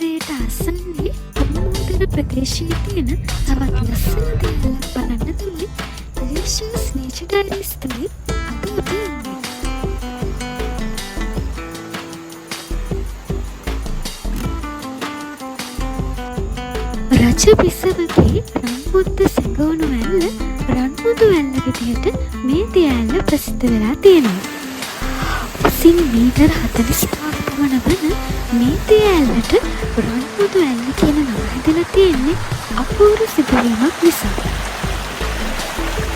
පරිසරයට ආසන්නයේ අනුමෝදන ප්‍රදේශයේ තියෙන තවත් ලස්සන දේවල් බලන්න තමයි Delicious Nature Diaries තමයි අද අපි යන්නේ. රජ බිසවගේ රන්මුද්ද සැඟවුණු ඇල්ල රන්මුදු ඇල්ල විදිහට මේ දිය ඇල්ල ප්‍රසිද්ධ වෙලා තියෙනවා. උසින් මීටර් 45ක් පමණ වන මේ දිය ඇල්ලට රන්මුදු ඇල්ල කියන නම හැදලා තියෙන්නේ අපූර්ව සිදුවීමක් නිසා.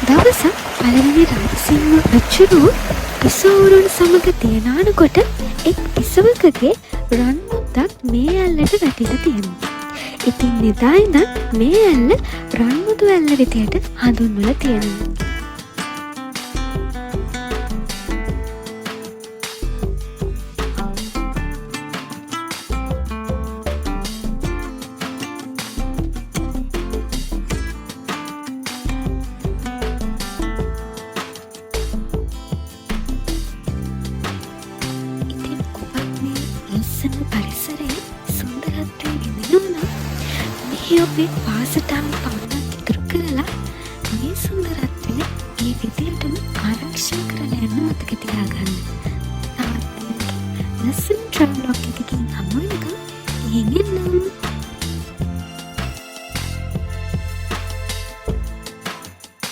දවසක් පළවෙනි රාජසිංහ රජුගේ බිසෝවරුන් සමග තියනානකොට එක් බිසවකගේ රන්මුද්දක් මේ ඇල්ලට වැටිලා තියෙනවා. ඉතින් එදා ඉඳන් මේ ඇල්ල රන්මුදු ඇල්ල විදියට හඳුන්වලා තියෙනවා. ඉතින් කොහොමද මේ ලස්සන පරිසරයේ සුන්දරත්වය ගෙනෙනවා? මේ ඔබේ වාසටාව පමණක් ඉතුරු කරලා මේ සුන්දරත්වය මේ විදියටම ආරක්ෂා කරලා යන්න මතක තියාගන්න. තාත් ලස්සන ට්‍රැවල් බ්ලොග් එකකින් හමු වෙනකම්